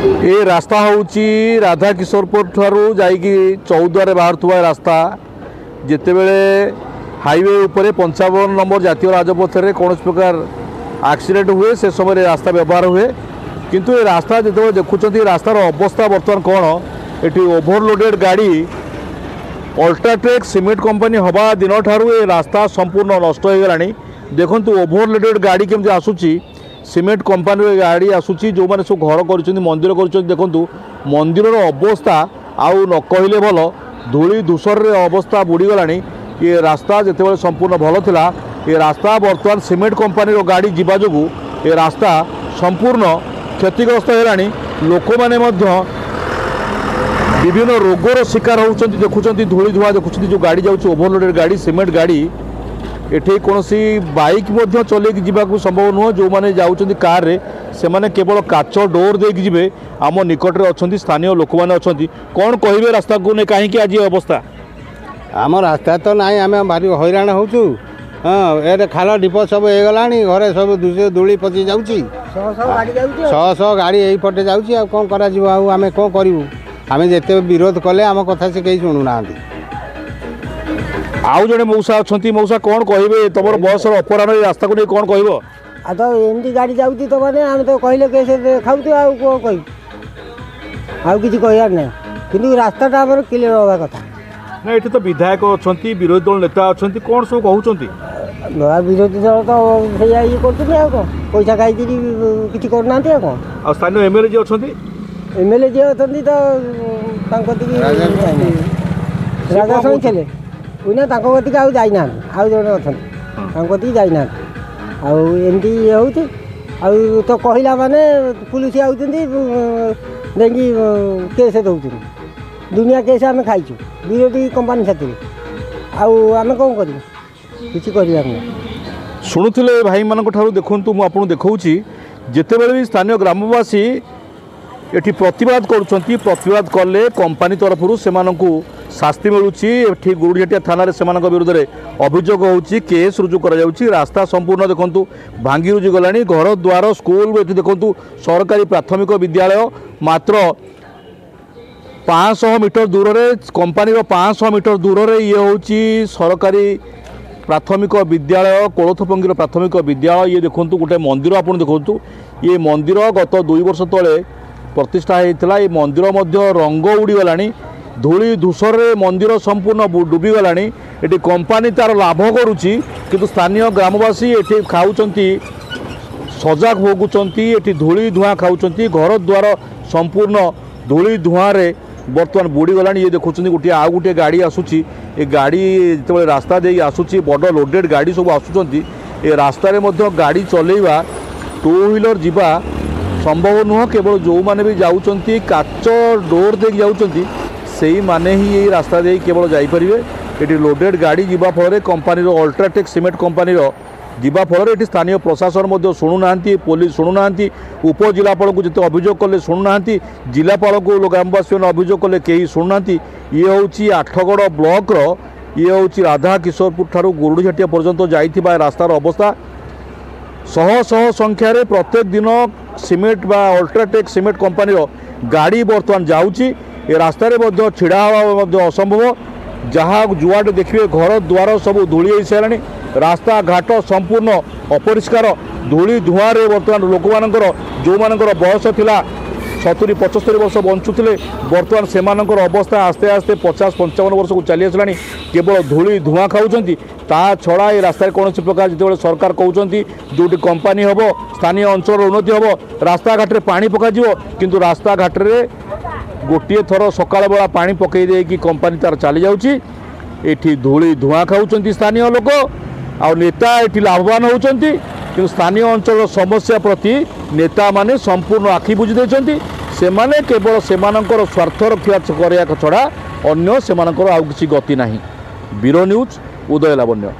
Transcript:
ये रास्ता हूँ राधा किशोरपुर ठारू जाइकी चौद्वार बाहर रास्ता जिते बड़े हाईवे उपरे 55 नंबर जातीय राजपथ में कौन प्रकार एक्सीडेंट हुए से समय रास्ता व्यवहार हुए किंतु ये रास्ता जो देखुं रास्तार अवस्था बर्तमान कौन ये ओभरलोडेड गाड़ी अल्ट्राटेक सीमेंट कंपनी हवा दिन ठारू ये रास्ता संपूर्ण नष्ट हो गलानी। देखु ओभरलोडेड गाड़ी केमती आसूची सीमेंट कंपनी गाड़ी आसूची जो मैंने सब घर कर मंदिर कर देखु मंदिर अवस्था आउ न कहले भल धूली धूसर अवस्था बुड़ीगला। ये रास्ता जिते संपूर्ण भल थिला ये रास्ता बर्तमान सीमेंट कंपनी गाड़ी जीवा जो ये रास्ता संपूर्ण क्षतिग्रस्त है। लोक मैंने विभिन्न रोगर शिकार होती देखुं धूली धुआ देखुं जो गाड़ी जाऊँ ओभरलोडेड गाड़ी सीमेंट गाड़ी एठी कौन बाइक चलैक जावाक संभव नुह जो मैंने जाऊँ कार रे से माने केवल काच डोर देक जी आम निकट में अच्छा स्थानीय लोक मैंने अच्छा कौन कहे रास्ता को नहीं कहीं आज अवस्था आम रास्ता तो ना आम भारी हैरान होचु। हाँ ए खाल ढीप सब होगला घरे सब धूली पचि जाऊँगी 100 गाड़ी यहीपटे जाऊँगी कौन करा आम कौन करूँ आम जिते विरोध कले आम कथा से कहीं शुणुना। आउ जड़े मौसा अच्छा मौसा कौन कहे तुम बस अपराह रास्ता को नहीं कौन कह आ तो एमती गाड़ी जाऊँगी तो मैंने आम तो कहले कैसे खाऊ कौन कह आउ कि कहार ना कि रास्ताटा आम क्लीयर हवा कथा ना। ये तो विधायक अच्छा विरोधी दल नेता अच्छा कौन सब कहते नया विरोधी दल तो सैया ये कर पैसा खाई किसी करना कौन आ स्थानीय एमएलए जी अच्छा एमएलए जी अच्छा तो राजा स्वाई थे उना गतिक आउ जाना आउ जड़े अच्छा गतिक जाना आमती ये हूँ तो कहला माने पुलिस आउंदी केस दौर दुनिया केस आम खाइचु विरोधी कंपानी साथी आम कौन कर किसी कर शुणुले भाई मान देखु मुझे देखा जिते बड़े भी स्थानीय ग्रामवासी ये प्रतिवाद प्रतिवाद कले कंपानी तरफ से शास्ति मिलूँ गुरुझाटिया थाना से विरुद्ध में अभियोग होची केस रुजु कर रास्ता संपूर्ण देखु भांगी रुजी गला घर द्वार स्कूल ये देखु सरकारी प्राथमिक विद्यालय मात्र 500 मीटर दूर रे कंपानी 500 मीटर दूर रे ये होची सरकारी प्राथमिक विद्यालय कोलथपंगीर प्राथमिक विद्यालय। ये देखु गोटे मंदिर आप देखु ये मंदिर गत 2 वर्ष तले प्रतिष्ठा होता ये मंदिर रंग उड़ीगला धूली धूसर मंदिर संपूर्ण डूबीगला। ये कंपानी तार लाभ करुच्ची किंतु स्थानीय ग्रामवासी ये खाऊँ सजा भोगुंट ये धूली धुआं खाऊँ घर द्वार संपूर्ण धूली धुआं बर्तमान बुड़ीगला। ये देखुं गोटे आउ गोटे गाड़ी आसूची ये गाड़ी जो रास्ता दे आसूची बड़ लोडेड गाड़ी सब आसुँच ये रास्ता गाड़ी चलेवा 2 व्हीलर जीवा संभव नुह केवल जो मैंने भी जाऊँ काच डोर दे जाऊँच से माने ही ये रास्ता दे केवल जापरें। ये लोडेड गाड़ी जीवा फल कंपानी अल्ट्राटेक सीमेंट कंपानी जीवा फल ये स्थानीय प्रशासन शुणुना पुलिस शुणुना उपजिलापाल को जिते अभियोग कले शुणुना जिलापाल को ग्रामवासी मैंने अभियोग कले कहीं शुणुना। ये हूँ 8गड़ ब्लॉक ये हूँ राधा किशोरपुर ठारू गुरुझाटिया पर्यंत जाइथिबा रास्तार अवस्था शह शह संख्यार प्रत्येक दिन सीमेंट बा अल्ट्राटेक सीमेंट कंपानी गाड़ी बर्तमान जाऊँगी ये रास्तार छिड़ा हवा असंभव जहाँ जुआटे देखिए घर द्वार सब धूली हो सारे रास्ता घाट संपूर्ण अपरिष्कार धूली धुआं बर्तमान लोक मानकर जो मानकर बयस थिला 70-75 वर्ष बंचुले बर्तमान से अवस्था आस्ते आस्ते 50-55 वर्ष को चली आसला केवल धूली धुआं खाऊँ ता छड़ा ये रास्तार कौन प्रकार जो सरकार कहते जो कंपानी हम स्थानीय अंचल उन्नति हम रास्ता घाटे पानी पकाज किंतु रास्ता घाटे गोटे थर सकाल बेला पानी पकई दे कंपानी तार चली जाऊँगी धूली धुआं खाऊँ स्थानीय लोक आ नेता ये लाभवान होती कि स्थानीय अंचल समस्या प्रति नेता माने संपूर्ण आखि बुझी देते से माने केवल सेमानंकर स्वार्थ रक्षा करने छड़ा अन्य सेमानंकर आउ किसी गति नहीं। ब्यूरो न्यूज उदय लावण्य।